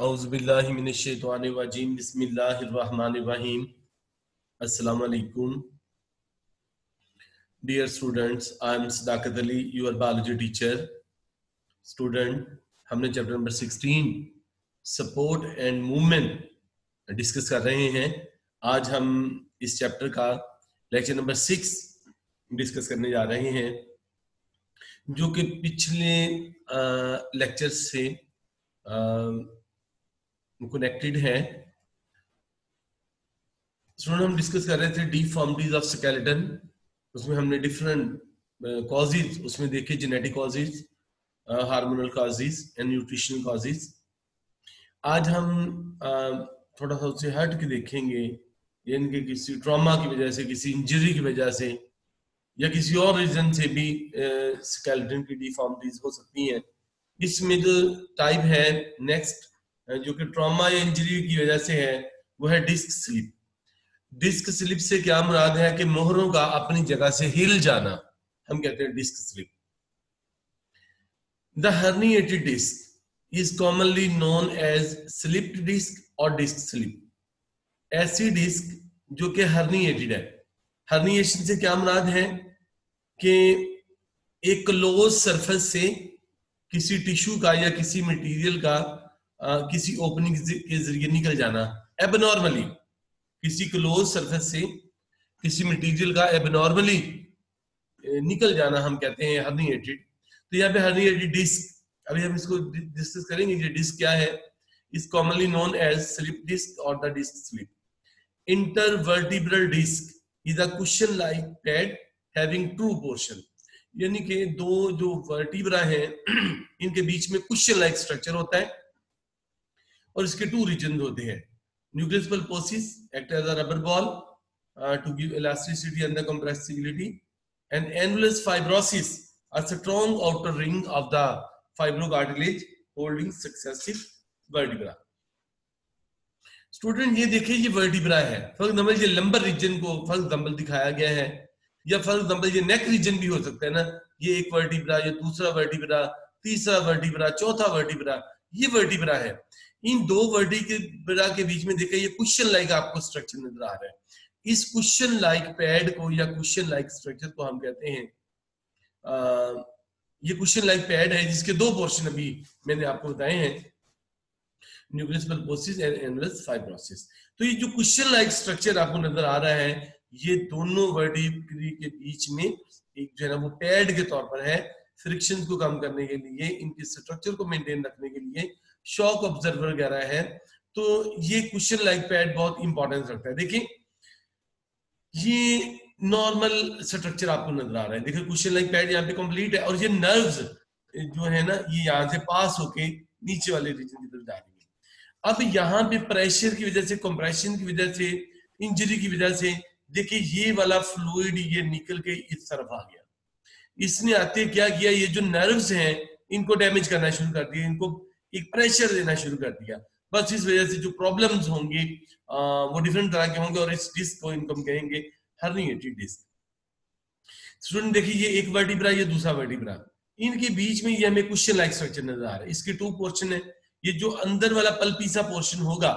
औज़ुबिल्लाहि मिनश्शैतानिर्रजीम बिस्मिल्लाहिर्रहमानिर्रहीम। अस्सलामु अलैकुम। Dear students, I am Sadaqat Ali, your biology teacher. Student, हमने chapter number 16 support and movement discuss कर रहे हैं। आज हम इस चैप्टर का लेक्चर नंबर 6 डिस्कस करने जा रहे हैं, जो कि पिछले लेक्चर से कनेक्टेड है। स्टूडेंट, हम डिस्कस कर रहे थे डिफॉर्मिटीज ऑफ स्केलेटन। उसमें हमने डिफरेंट कॉजेज उसमें देखे, genetic causes, hormonal causes and nutritional causes. आज हम थोड़ा सा उससे हट के देखेंगे, यानी कि किसी ट्रॉमा की वजह से, किसी इंजरी की वजह से या किसी और रीजन से भी स्केलेटन की डिफॉर्मिटीज हो सकती हैं। इसमें जो टाइप है नेक्स्ट, जो कि ट्रॉमा या इंजरी की वजह से है, वो है डिस्क स्लिप। डिस्क स्लिप से क्या मुराद है कि मोहरों का अपनी जगह से हिल जाना, हम कहते हैं disc slip. The herniated disc is commonly known as slipped disc और डिस्क स्लिप। ऐसी डिस्क जो कि हर्निएटेड है। हर्निएशन से क्या मुराद है कि एक क्लोज सरफेस से किसी टिश्यू का या किसी मटेरियल का किसी ओपनिंग के जरिए निकल जाना एबनॉर्मली। किसी क्लोज सरफेस से किसी मटेरियल का एबनॉर्मली निकल जाना हम कहते हैं हर्निएटेड। तो यहाँ पे हर्निएटेड डिस्क, अभी हम इसको डिस्कस करेंगे कि डिस्क क्या है। Is commonly known as slip disc और the disc slip. Intervertebral disc is a cushion like pad having two portion, यानी कि दो जो वर्टिब्रा हैं इनके बीच में कुशन लाइक स्ट्रक्चर होता है और इसके टू रीजन होते हैं। Nucleus pulposus act as a rubber ball to give elasticity and the compressibility, and annulus fibrosus, a strong outer ring of the fibrocartilage holding successive vertebra. Student, ये देखिए, ये vertebra है। फॉर एग्जाम्पल ये lumbar region को for example दिखाया गया है, या फॉर एग्जाम्पल ये नेक रीजन भी हो सकता है ना। ये एक वर्टिब्रा, ये दूसरा वर्टिब्रा, तीसरा वर्टिब्रा, चौथा वर्टिब्रा, ये वर्टिब्रा है। इन दो वर्टिब्रा के बीच में देखिए ये कुशन लाइक आपको स्ट्रक्चर नजर आ रहा है। इस कुशन लाइक पैड को या कुशन लाइक स्ट्रक्चर को हम कहते हैं, ये कुशन लाइक पैड है जिसके दो पोर्शन अभी मैंने आपको बताए हैं, न्यूक्लियस पल्पोसिस एंड एनुलस फाइब्रोसिस। तो ये जो कुशन लाइक स्ट्रक्चर आपको नजर आ रहा है, ये दोनों वर्टिब्रा के बीच में एक जो है ना वो पैड के तौर पर है, फ्रिक्शन को कम करने के लिए, इनके स्ट्रक्चर को मेंटेन रखने के लिए, शॉक ऑब्जर्वर वगैरह है। तो ये कुशन लाइक पैड बहुत इंपॉर्टेंस रखता है। देखिए ये नॉर्मल स्ट्रक्चर आपको नजर आ रहा है। देखिए कुशन लाइक पैड यहाँ पे कंप्लीट है, और ये नर्व्स जो है ना ये यहाँ से पास होके नीचे वाले रीजन की तरफ जा रही है। अब यहाँ पे प्रेशर की वजह से, कंप्रेशन की वजह से, इंजरी की वजह से देखिए ये वाला फ्लूइड ये निकल के इस तरफ आ गया। इसने आते क्या किया, ये जो नर्व्स हैं इनको डैमेज करना शुरू कर दिया, इनको एक प्रेशर देना शुरू कर दिया। बस इस वजह से जो प्रॉब्लम्स होंगे वो डिफरेंट तरह के होंगे, और इस डिस्क को इनको कहेंगे हर्निएटेड डिस्क। स्टूडेंट देखिए ये एक वर्टिब्रा, ये दूसरा वर्टिब्रा, इनके बीच में ये हमें कुशन लाइक स्ट्रक्चर नजर आ रहा है। इसके टू पोर्शन है। ये जो अंदर वाला पल्पीसा पोर्शन होगा,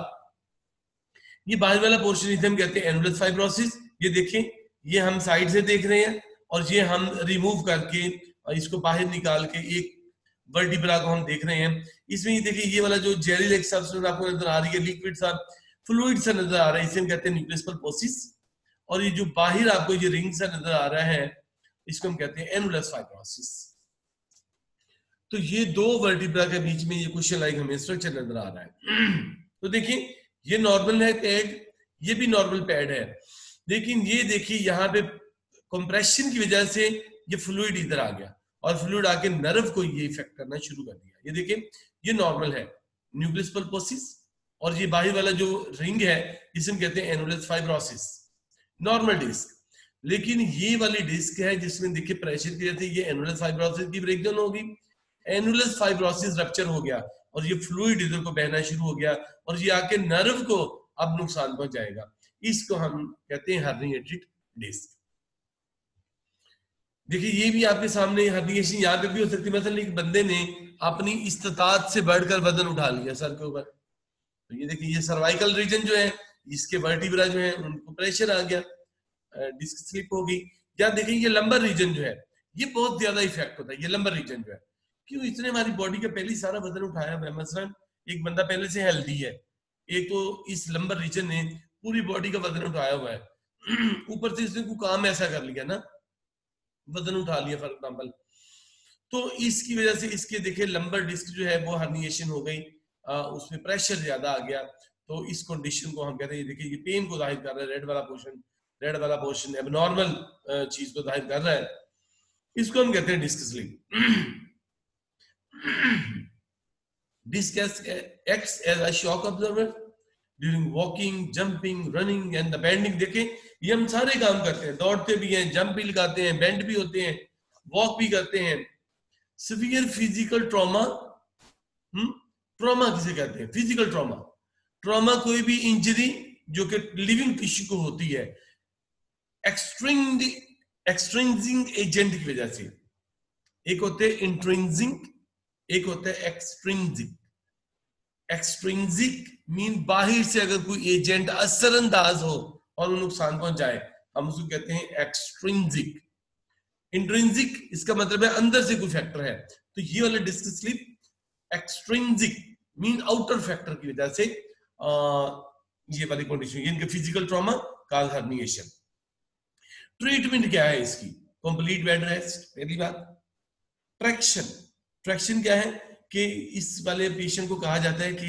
ये बाहर वाला पोर्शन इसे हम कहते हैं एनुलस फाइब्रोसिस। ये देखें, ये हम साइड से देख रहे हैं, और ये हम रिमूव करके इसको बाहर निकाल के एक वर्टिब्रा को हम देख रहे हैं। इसमें ये देखिए ये वाला जो जेली लाइक सब्सटेंस आपको नजर आ रही है, लिक्विड सा फ्लूइड सा नजर आ रहा है, इसे हम कहते हैं न्यूक्लियस पल्पोसिस। और ये जो बाहर आपको ये रिंग सा नजर आ रहा है, इसको हम कहते हैं एनुलस फाइब्रोसिस। तो ये दो वर्टिब्रा के बीच में ये कुशन लाइक हमें स्ट्रक्चर नजर आ रहा है। तो देखिए ये नॉर्मल है पैड, ये भी नॉर्मल पैड है, लेकिन ये देखिए यहाँ पे कंप्रेशन की वजह से ये फ्लूइड इधर आ गया, और फ्लूइड आके नर्व को ये इफेक्ट करना शुरू कर दिया। ये देखिए ये नॉर्मल है न्यूक्लियस पल्पोसिस, और ये बाहर वाला जो रिंग है इसे हम कहते हैं एनुलस फाइब्रोसिस, नॉर्मल डिस्क। लेकिन ये वाली डिस्क है जिसमें देखिए प्रेशर की वजह से ये एनुलस फाइब्रोसिस की ब्रेकडाउन होगी, एनुलस फाइब्रोसिस रप्चर हो गया, और ये फ्लूइड इधर को बहना शुरू हो गया, और ये आके नर्व को अब नुकसान पहुंचाएगा। इसको हम कहते हैं हर्निएटेड डिस्क। देखिए ये भी आपके सामने हर्निएशन यहाँ पे भी हो सकती है। मतलब एक बंदे ने अपनी इस्तात से बढ़कर वजन उठा लिया सर के ऊपर, तो ये देखिए, ये सर्वाइकल रीजन जो है, इसके वर्टिब्रा जो है उनको प्रेशर आ गया, डिस्क स्लिप हो गई। या देखिए ये लंबर रीजन जो है, ये बहुत ज्यादा इफेक्ट होता है, ये लंबर रीजन जो है। क्यों? इसने हमारी बॉडी का पहले ही सारा वजन उठाया हुआ है। मसलन एक बंदा पहले से हेल्दी है, एक तो इस लंबर रीजन ने पूरी बॉडी का वजन उठाया हुआ है ऊपर से इसने कोई काम ऐसा कर लिया ना, वजन उठा लिया फॉर एग्जाम्पल, तो इसकी वजह से इसके देखिए लंबर डिस्क जो है वो हर्निएशन हो गई, उसमें प्रेशर ज्यादा आ गया। तो इस कंडीशन को हम कहते हैं, देखिए ये पेन को जाहिर कर रहा है, रेड वाला पोर्शन एबनॉर्मल चीज को जाहिर कर रहा है, इसको हम कहते हैं disc slip. Disc acts as a shock observer during walking, jumping, running and the bending. देखें ये हम सारे काम करते हैं, दौड़ते भी हैं, जंप भी लगाते हैं, बेंड भी होते हैं, वॉक भी करते हैं। सिवियर फिजिकल ट्रॉमा, ट्रॉमा किसे कहते हैं? Physical trauma. ट्रॉमा कोई भी इंजरी जो कि लिविंग टिश्यू को होती है एक्सट्रिंजिंग एजेंट की वजह से। एक होते हैं इंट्रिंजिक, एक होता है एक्सट्रिंजिक। एक्सट्रिंजिक मीन बाहर से अगर कोई एजेंट असरअंदाज हो और वो नुकसान पहुंचाए, हम उसको कहते हैं एक्सट्रिंजिक। इंट्रिंजिक इसका मतलब है अंदर से कोई फैक्टर है। तो ये वाला disc slip extrinsic mean outer factor की वजह से ये वाली कंडीशन, इनके physical trauma cause herniation. Treatment क्या है इसकी? कंप्लीट बेड रेस्ट पहली बात। ट्रैक्शन, ट्रैक्शन क्या है कि इस वाले पेशेंट को कहा जाता है कि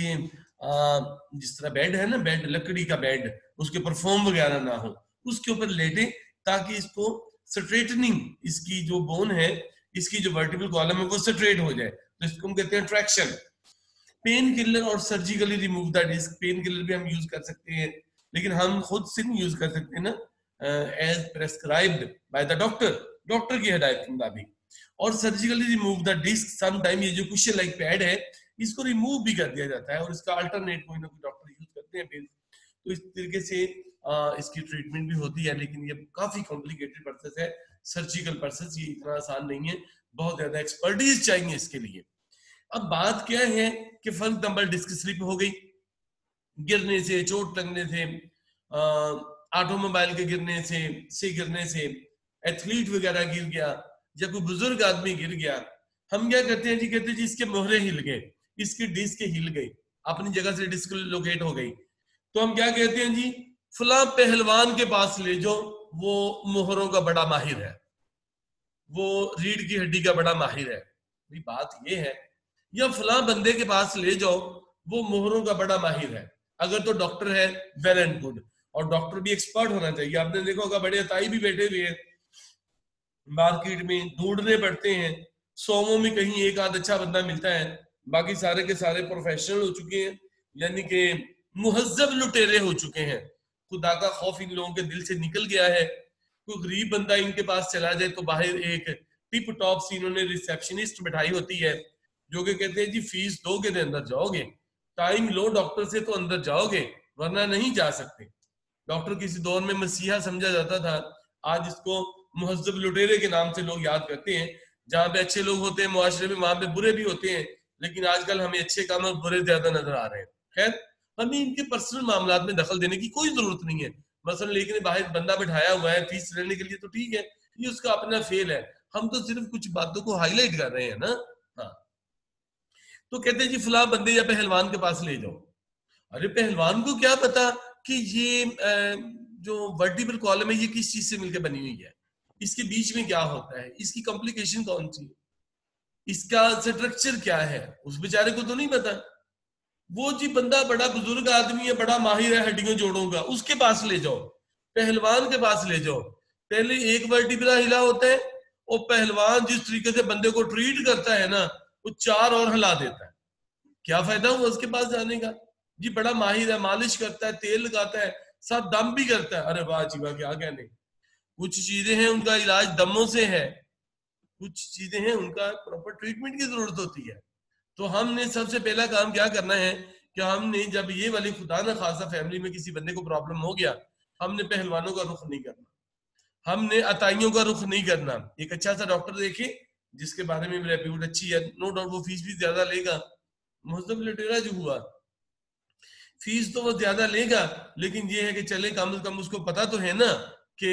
जिस तरह बेड है ना, बेड लकड़ी का बेड, उसके ऊपर फोम वगैरह ना हो, उसके ऊपर लेटे ताकि इसको स्ट्रेटनिंग, इसकी जो बोन है, इसकी जो वर्टिब्रल कॉलम है वो स्ट्रेट हो जाए, तो इसको हम कहते हैं ट्रैक्शन। पेन किलर और surgically remove the disc, pain killer भी हम यूज कर सकते हैं, लेकिन हम खुद से नहीं यूज कर सकते ना, as prescribed by the doctor, doctor की हिदायत के मुताबिक। और surgically remove the disc, some time ये जो कुशन लाइक पैड है इसको रिमूव भी कर दिया जाता है और इसका अल्टरनेट कोई ना कोई डॉक्टर यूज करते हैं फिर। तो इस तरीके से इसकी ट्रीटमेंट भी होती है, लेकिन ये काफी कॉम्प्लिकेटेड प्रोसेस है, सर्जिकल प्रोसेस, ये इतना आसान नहीं है, बहुत ज्यादा एक्सपर्टीज चाहिए इसके लिए। अब बात क्या है कि फॉर एग्जाम्पल डिस्क स्लिप हो गई, गिरने से, चोट लगने से, ऑटोमोबाइल के गिरने से गिरने से, एथलीट वगैरह गिर गया या कोई बुजुर्ग आदमी गिर गया, हम क्या करते हैं जी? कहते हैं जी इसके मोहरे हिल गए, इसकी डिस्क हिल गई, अपनी जगह से डिस्क लोकेट हो गई, तो हम क्या कहते हैं जी? फला पहलवान के पास ले जाओ, वो मोहरों का बड़ा माहिर है, वो रीढ़ की हड्डी का बड़ा माहिर है। बात ये है, या फला बंदे के पास ले जाओ, वो मोहरों का बड़ा माहिर है। अगर तो डॉक्टर है वेल एंड गुड, और डॉक्टर भी एक्सपर्ट होना चाहिए। आपने देखा होगा बड़े अताई भी बैठे हुए हैं मार्केट में, ढूंढने पड़ते हैं, 100 में कहीं एक आध अच्छा बंदा मिलता है, बाकी सारे के सारे प्रोफेशनल हो चुके हैं, यानी कि मुहज्जब लुटेरे हो चुके हैं। खुदा का खौफ इन लोगों के दिल से निकल गया है। कोई गरीब बंदा इनके पास चला जाए तो बाहर एक टिप टॉप सी इन्होंने रिसेप्शनिस्ट बैठाई होती है, जो कि कहते हैं जी फीस दोगे तो अंदर जाओगे, टाइम लो डॉक्टर से तो अंदर जाओगे, वरना नहीं जा सकते। डॉक्टर किसी दौर में मसीहा समझा जाता था, आज इसको मुहज्जब लुटेरे के नाम से लोग याद करते हैं। जहां पे अच्छे लोग होते हैं मुआशरे में, वहां पे बुरे भी होते हैं, लेकिन आजकल हमें अच्छे काम और बुरे ज्यादा नजर आ रहे हैं। खैर, हमें इनके पर्सनल मामलात में दखल देने की कोई जरूरत नहीं है। मसलन लेकिन बाहर बंदा बैठाया हुआ है फीस लेने के लिए, तो ठीक है, ये उसका अपना फेल है, हम तो सिर्फ कुछ बातों को हाईलाइट कर रहे हैं ना। हाँ, तो कहते हैं जी फला बंदे या पहलवान के पास ले जाओ। अरे पहलवान को क्या पता कि ये जो वर्टिब्रल कॉलम है ये किस चीज से मिलकर बनी हुई है, इसके बीच में क्या होता है, इसकी कॉम्प्लिकेशन कौन सी, इसका स्ट्रक्चर क्या है, उस बेचारे को तो नहीं पता। वो जी बंदा बड़ा बुजुर्ग आदमी है, बड़ा माहिर है हड्डियों जोड़ों का, उसके पास ले जाओ, पहलवान के पास ले जाओ। पहले एक वर्टिब्रा हिला होता है, और पहलवान जिस तरीके से बंदे को ट्रीट करता है ना, वो 4 और हिला देता है। क्या फायदा हुआ उसके पास जाने का? जी बड़ा माहिर है, मालिश करता है, तेल लगाता है, साथ दम भी करता है। अरे वाह जी वाह, क्या कहने। कुछ चीजें हैं उनका इलाज दमों से है, कुछ चीजें हैं उनका प्रॉपर ट्रीटमेंट की जरूरत होती है। तो हमने सबसे पहला काम क्या करना है कि हमने जब ये वाली खुदा ना खासा फैमिली में किसी बंदे को प्रॉब्लम हो गया, हमने पहलवानों का रुख नहीं करना, हमने अताइयों का रुख नहीं करना। एक अच्छा सा डॉक्टर देखे जिसके बारे में रेप्यूट अच्छी है, नो डाउट वो फीस भी ज्यादा लेगा, मुहज्जब लुटेरा जो हुआ, फीस तो वो ज्यादा लेगा, लेकिन ये है कि चले कम से कम उसको पता तो है ना कि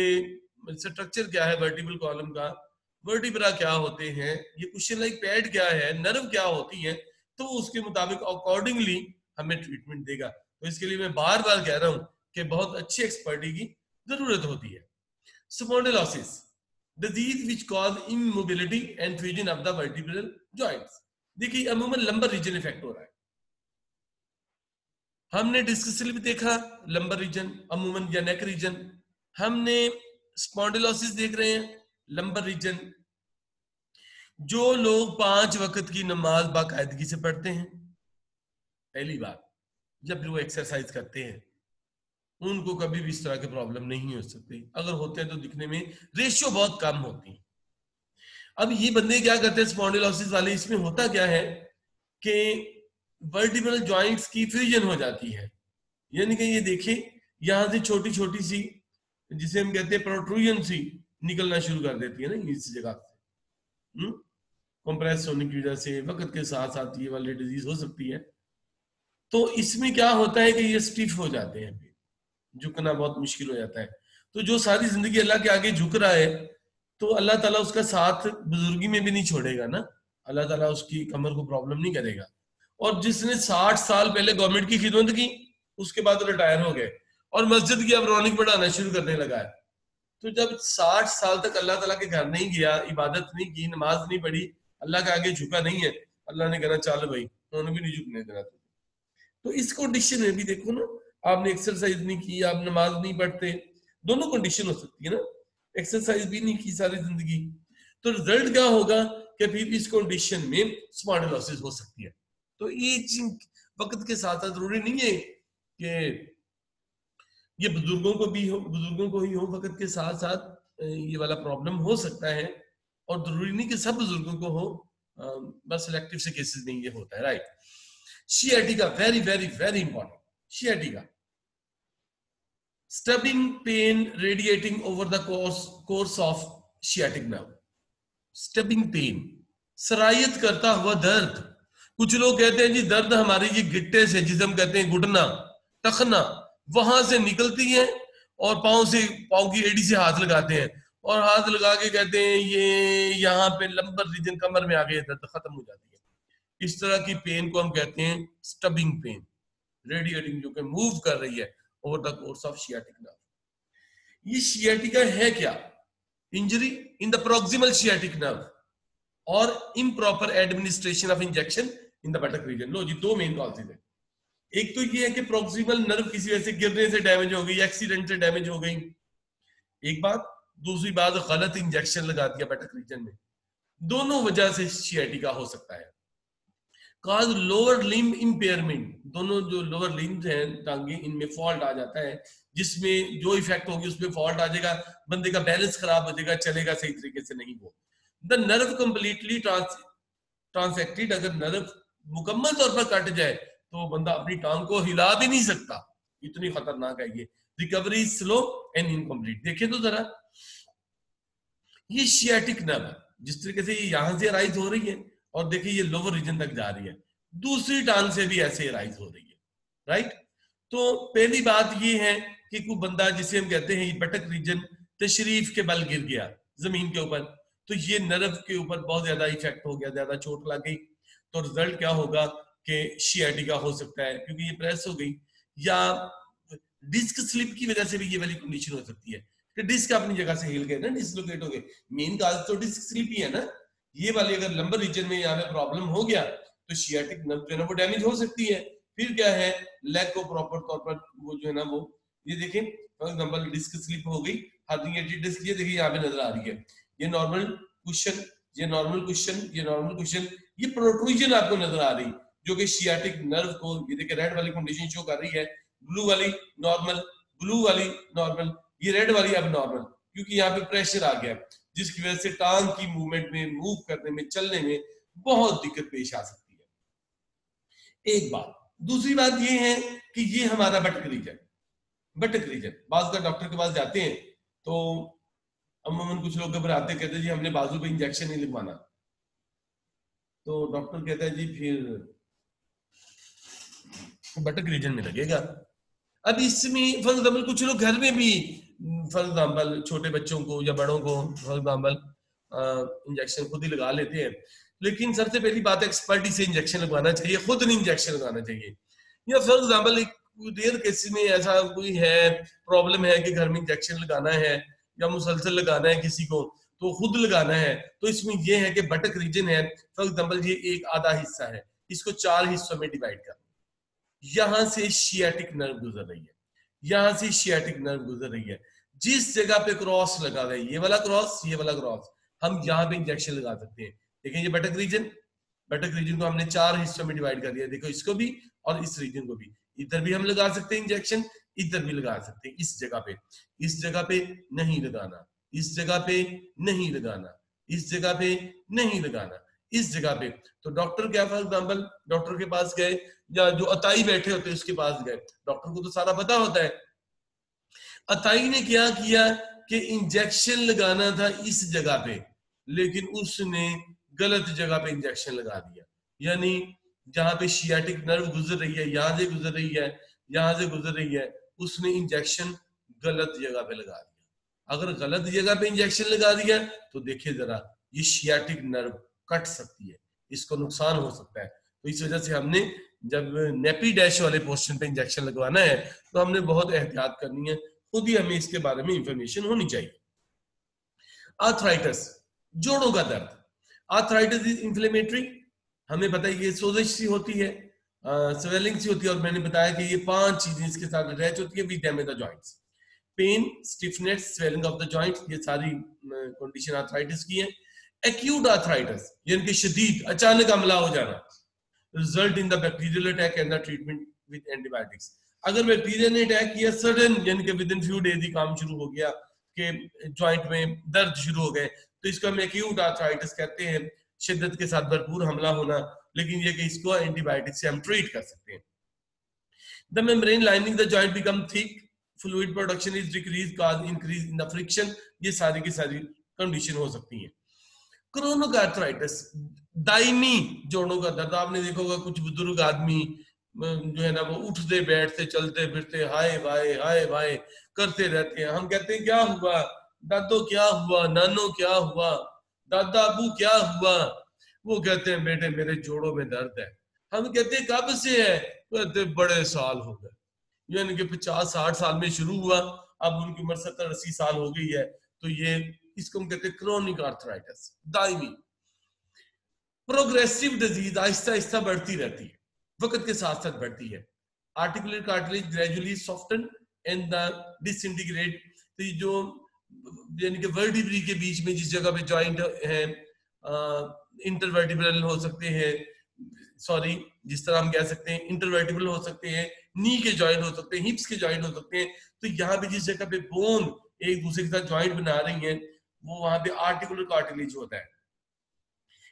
स्ट्रक्चर क्या है वर्टिब्रल कॉलम का, वर्टिब्रा क्या होते हैं, ये क्वेश्चन लाइक पैड क्या है, नर्व क्या होती है, तो उसके मुताबिक अकॉर्डिंगली हमें ट्रीटमेंट देगा। तो इसके लिए मैं बार बार कह रहा हूं कि बहुत अच्छी एक्सपर्टी की जरूरत होती है। Spondylosis, disease which cause immobility and fusion of the vertebral joints. देखिए अमूमन लंबर रीजन इफेक्ट हो रहा है। हमने डिस्क स्लिप देखा लंबर रीजन अमूमन या नेक रीजन, हमने स्पॉन्डिलोसिस देख रहे हैं लंबर रीजन। जो लोग 5 वक्त की नमाज बाकायदगी से पढ़ते हैं, पहली बात, जब भी वो एक्सरसाइज करते हैं उनको कभी भी इस तरह के प्रॉब्लम नहीं हो सकती, अगर होते हैं तो दिखने में रेशियो बहुत कम होती है। अब ये बंदे क्या करते हैं स्पॉन्डिलोसिस वाले, इसमें होता क्या है कि वर्टिब्रल जॉइंट्स की फ्यूजन हो जाती है, यानी कि ये देखिए यहां से छोटी छोटी सी जिसे हम कहते हैं प्रोट्रूजन सी निकलना शुरू कर देती है ना इस जगह से, कंप्रेस होने की वजह से वक्त के साथ साथ ये वाली डिजीज हो सकती है। तो इसमें क्या होता है कि ये स्टिफ हो जाते हैं, झुकना बहुत मुश्किल हो जाता है। तो जो सारी जिंदगी अल्लाह के आगे झुक रहा है तो अल्लाह ताला उसका साथ बुजुर्गी में भी नहीं छोड़ेगा ना, अल्लाह ताला उसकी कमर को प्रॉब्लम नहीं करेगा। और जिसने 60 साल पहले गवर्नमेंट की खिदमत की उसके बाद रिटायर हो गए और मस्जिद की अब रौनक बढ़ाना शुरू करने लगा है, तो जब 60 साल तक अल्लाह ताला के घर नहीं गया, इबादत नहीं की, नमाज नहीं पढ़ी, अल्लाह के आगे झुका नहीं है, अल्लाह ने कहना चल भाई उन्होंने भी नहीं झुकने देना। तो इस कंडीशन में भी देखो ना, आपने एक्सरसाइज नहीं की, आप नमाज नहीं पढ़ते, दोनों कंडीशन हो सकती है ना, एक्सरसाइज भी नहीं की सारी जिंदगी, तो रिजल्ट क्या होगा कि फिर इस कंडीशन में स्पॉन्डिलोसिस हो सकती है। तो ये वक्त के साथ साथ जरूरी नहीं है कि ये बुजुर्गों को भी हो, बुजुर्गों को ही हो, वक्त के साथ साथ ये वाला प्रॉब्लम हो सकता है, और जरूरी नहीं कि सब बुजुर्गों को हो, बस सिलेक्टिव से केसेस में ये होता है, right. Sciatica, very, very, very important. Sciatica. Stubborn pain radiating over the course of sciatic nerve. Stubborn pain. सरायत करता हुआ दर्द। कुछ लोग कहते हैं जी दर्द हमारे ये गिट्टे से, जिसे हम कहते हैं घुटना, टखना, वहां से निकलती है और पांव की एड़ी से हाथ लगाते हैं और हाथ लगा के कहते हैं ये यहाँ पे लंबर रीजन कमर में आ गए, दर्द खत्म हो जाती है। इस तरह की पेन को हम कहते हैं स्टबिंग पेन, रेडिएटिंग, जो कि मूव कर रही है over the course of sciatic nerve. ये शियाटिका है क्या? Injury in the proximal sciatic nerve और improper administration of injection in the buttock region. लो जी, दो मेन कॉजेज है। एक तो ये है कि प्रोक्सिमल नर्व किसी वजह से गिरने से डैमेज हो गई, एक्सीडेंट से डैमेज हो गई, एक बात। दूसरी बात, गलत इंजेक्शन लगा दिया बटक रीजन में। दोनों वजह से शियाटिका हो सकता है। काज लोअर लिम्ब इंपेयरमेंट, दोनों जो लोअर लिम्ब हैं टांगे, इनमें फॉल्ट आ जाता है, जिसमें जो इफेक्ट होगी उसमें फॉल्ट आ जाएगा, बंदे का बैलेंस खराब हो जाएगा, चलेगा सही तरीके से नहीं। वो द नर्व कंप्लीटली ट्रांसेक्टेड, अगर नर्व मुकम्मल तौर पर कट जाए तो बंदा अपनी टांग को हिला भी नहीं सकता, इतनी खतरनाक है ये। Recovery slow and incomplete. देखिए तो जरा, ये शियाटिक नर्व जिस तरीके से ये यहां से राइज हो रही है और देखिए ये लोअर रीजन तक जा रही है, दूसरी टांग से भी ऐसे राइज हो रही है, राइट। तो पहली बात ये है कि कोई बंदा जिसे हम कहते हैं बटक रीजन तशरीफ के बल गिर गया जमीन के ऊपर, तो ये नर्व के ऊपर बहुत ज्यादा इफेक्ट हो गया, ज्यादा चोट लग गई, तो रिजल्ट क्या होगा कि शियाटिका हो सकता है, क्योंकि ये प्रेस हो गई। या डिस्क स्लिप की वजह से भी ये वाली कंडीशन हो सकती है कि डिस्क अपनी जगह से हिल गए ना, डिसलोकेट हो गए। मेन काज तो डिस्क स्लिप ही है ना। ये वाली अगर लंबर रीजन में यहाँ पे प्रॉब्लम हो गया तो शियाटिक नर्व जो है ना वो डैमेज हो सकती है। फिर क्या है, लेग को प्रॉपर तौर पर वो जो है ना वो, ये देखें फॉर एग्जांपल डिस्क स्लिप हो गई, हार्निएटेड डिस्क, ये देखिए यहाँ पे नजर आ रही है, ये नॉर्मल क्वेश्चन, ये नॉर्मल क्वेश्चन, ये नॉर्मल क्वेश्चन, ये प्रोट्रूजन आपको नजर आ रही जो कि शियाटिक नर्व को, ये देखिए रेड वाली कंडीशन शो कर रही है, ब्लू वाली नॉर्मल, ब्लू वाली नॉर्मल, ये रेड वाली अब नॉर्मल, क्योंकि यहाँ पे प्रेशर आ गया जिसकी वजह से टांग की मूवमेंट में, मूव करने में, चलने में बहुत दिक्कत पेश आ सकती है। एक बात। दूसरी बात ये है कि ये हमारा बटक रीजन, बटक रीजन, बाज का डॉक्टर के पास जाते हैं तो अमूमन कुछ लोग घबराते, कहते हैं जी हमने बाजू पे इंजेक्शन नहीं लगवाना, तो डॉक्टर कहता है जी फिर बटक रीजन में लगेगा। अब इसमें फॉर एग्जाम्पल कुछ लोग घर में भी फॉर एग्जाम्पल छोटे बच्चों को या बड़ों को फॉर एग्जाम्पल इंजेक्शन खुद ही लगा लेते हैं, लेकिन सबसे पहली बात एक्सपर्टी से इंजेक्शन लगवाना चाहिए, खुद नहीं इंजेक्शन लगाना चाहिए। या फॉर एग्जाम्पल एक रेयर केस में ऐसा कोई है प्रॉब्लम है कि घर में इंजेक्शन लगाना है या मुसलसल लगाना है किसी को, तो खुद लगाना है, तो इसमें यह है कि बटक रीजन है फॉर एग्जाम्पल ये एक आधा हिस्सा है, इसको 4 हिस्सों में डिवाइड कर, यहां से शियाटिक नर्व गुजर रही है, यहां से शियाटिक नर्व गुजर रही है, जिस जगह पे क्रॉस लगा हुआ है, ये वाला क्रॉस, ये वाला क्रॉस, हम यहाँ पे इंजेक्शन लगा सकते हैं। देखें ये बटक रीजन, बटक रीजन को हमने 4 हिस्सों में डिवाइड कर दिया, देखो इसको भी और इस रीजन को भी, इधर भी हम लगा सकते हैं इंजेक्शन, इधर भी लगा सकते हैं, इस जगह पे नहीं लगाना, इस जगह पे नहीं लगाना, इस जगह पे नहीं लगाना, इस जगह पे। तो डॉक्टर क्या फॉर एग्जाम्पल डॉक्टर के पास गए या जो अताई बैठे होते हैं उसके पास गए, डॉक्टर को तो सारा पता होता है। अताई ने क्या किया कि इंजेक्शन लगाना था इस जगह पे, लेकिन उसने गलत जगह पे इंजेक्शन लगा दिया, यानी जहां पे शियाटिक नर्व गुजर रही है, यहां से गुजर रही है, यहां से गुजर रही है, उसने इंजेक्शन गलत जगह पे लगा दिया। अगर गलत जगह पे इंजेक्शन लगा दिया तो देखिए जरा, ये शियाटिक नर्व कट सकती है, इसको नुकसान हो सकता है। तो इस वजह से हमने जब नेपी डैश वाले पोर्शन पे इंजेक्शन लगवाना है तो हमने बहुत एहतियात करनी है, खुद ही हमें इसके बारे में इंफॉर्मेशन होनी चाहिए। आर्थराइटिस, जोड़ों का दर्द, आर्थराइटिस इज इंफ्लेमेटरी, हमें पता है ये सोजिश सी होती है, स्वेलिंग सी होती है, और मैंने बताया कि ये 5 चीजें इसके साथ अटैच होती है, we damage the joints, pain, stiffness, swelling of the joint, ये सारी कंडीशन आर्थराइटिस की है। एक्यूट आर्थराइटिस यानी कि शदीद अचानक हमला हो जाना, result in the bacterial attack and the treatment with antibiotics. अगर बैक्टीरिया ने अटैक किया सडन, यानी कि विद इन फ्यू डेज ही काम शुरू हो गया कि जॉइंट में दर्द शुरू हो गए, तो इसको हम एक्यूट आर्थराइटिस कहते हैं, शिद्दत के साथ भरपूर हमला होना, लेकिन ये कि इसको एंटीबायोटिक से हम ट्रीट कर सकते हैं। The membrane lining the joint become thick, fluid production is decrease, cause increase in the friction, ये सारी की सारी कंडीशन हो सकती है। क्रोनिक आर्थराइटिस, दायमी जोड़ों का दर्द, आपने देखा होगा कुछ बुजुर्ग आदमी जो है ना वो उठते बैठते चलते फिरते हाय भाई करते रहते हैं, हम कहते हैं क्या हुआ दादो, क्या हुआ नानो, क्या हुआ दादा अबू, क्या हुआ, वो कहते हैं बेटे मेरे जोड़ों में दर्द है। हम कहते हैं कब से है, कहते बड़े साल हो गए, यानी कि 50-60 साल में शुरू हुआ, अब उनकी उम्र 70-80 साल हो गई है, तो ये इसको हम कहते हैं chronic arthritis, Daimi. Progressive disease, Aahista Aahista बढ़ती रहती है, वक्त के साथ साथ बढ़ती है। Articular cartilage gradually soften and the disintegrate, तो जो यानी कि वर्टिब्री के बीच में जिस जगह पे जॉइंट है, इंटरवर्टिब्रल हो सकते हैं, सॉरी जिस तरह हम कह सकते हैं इंटरवर्टिब्रल हो सकते हैं, नी के जॉइंट हो सकते हैं, हिप्स के जॉइंट हो सकते हैं, तो यहाँ पे जिस जगह पे बोन एक दूसरे के साथ जॉइंट बना रही है वो वहां पे आर्टिकुलर कार्टिलेज होता है,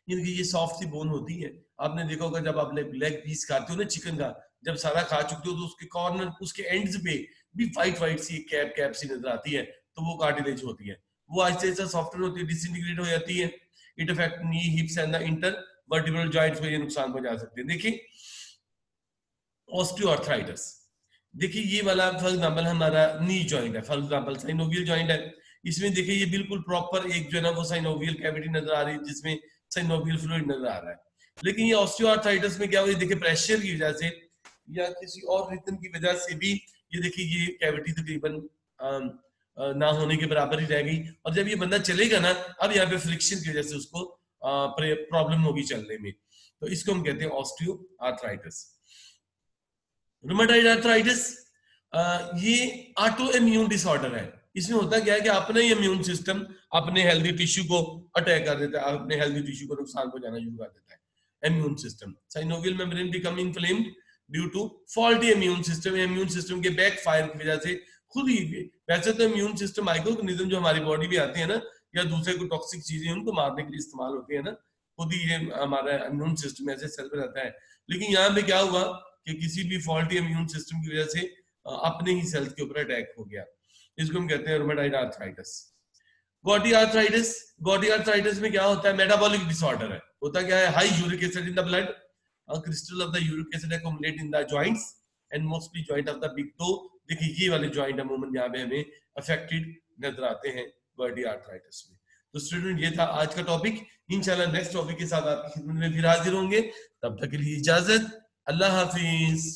यानी कि ये सॉफ्ट सी बोन होती है। आपने देखा होगा जब आप लेग पीस खाते हो ना चिकन का, जब सारा खा चुके हो तो उसके कॉर्नर उसके एंड्स पे भी वाइट सी कैप सी नजर आती है, तो वो कार्टिलेज होती है, वो आहिस्ता आहिस्ता सॉफ्टवेयर होती है, डिसइंटीग्रेट हो जाती है। It affect knee, हिप्स and the intervertebral joints को ये नुकसान पहुंचा सकते हैं। देखिए ऑस्टियोआर्थराइटिस, देखिए ये वाला फॉर एग्जांपल हमारा नी जॉइंट है, फॉर एग्जांपल साइनोवियल जॉइंट है, इसमें देखिए ये बिल्कुल प्रॉपर एक जो है ना वो साइनोवियल कैविटी नजर आ रही है जिसमें साइनोवियल फ्लूइड नजर आ रहा है। लेकिन ये ऑस्टियोआर्थराइटिस में क्या हुआ, देखिए प्रेशर की वजह से या किसी और रिदम की वजह से भी ये देखिए ये कैविटी तकरीबन ना होने के बराबर ही रह गई, और जब ये बंदा चलेगा ना अब यहाँ पे फ्रिक्शन की वजह से उसको प्रॉब्लम होगी चलने में, तो इसको हम कहते हैं ऑस्टियोआर्थराइटिस। रूमेटॉइड आर्थराइटिस, ये ऑटो इम्यून डिसऑर्डर है, इसमें होता क्या है कि अपना ही इम्यून सिस्टम अपने हेल्दी टिश्यू को अटैक कर देता है, अपने हेल्दी टिश्यू को नुकसान पहुंचाना शुरू कर देता है immune system. Synovial membrane become inflamed due to faulty immune system, immune system के बैक फायर की वजह से खुद ही, वैसे तो इम्यून सिस्टम माइक्रोऑर्गेनिज्म जो हमारी बॉडी में आते हैं ना या दूसरे को टॉक्सिक चीजें उनको मारने के लिए इस्तेमाल होते हैं ना, खुद ही ये हमारा इम्यून सिस्टम ऐसे सेल पे रहता है। लेकिन यहाँ पे क्या हुआ कि किसी भी फॉल्टी इम्यून सिस्टम की वजह से अपने ही सेल्स के ऊपर अटैक हो गया, इसको हम कहते हैं रूमेटॉइड आर्थराइटिस। गॉटी आर्थराइटिस, गॉटी आर्थराइटिस में क्या होता है, मेटाबॉलिक डिसऑर्डर है, होता क्या है high uric acid in the blood, crystal of the uric acid accumulate in the joints and mostly joint of the big toe. देखिए ये वाले जॉइंट अमूमन यहाँ पे हमें अफेक्टेड नजर आते हैं वर्डी आर्थराइटिस में। तो स्टूडेंट ये था आज का टॉपिक। इंशाल्लाह नेक्स्ट टॉपिक के साथ आपकी खिदमत में फिर हाजिर होंगे। तब तक के लिए इजाजत, अल्लाह हाफिज।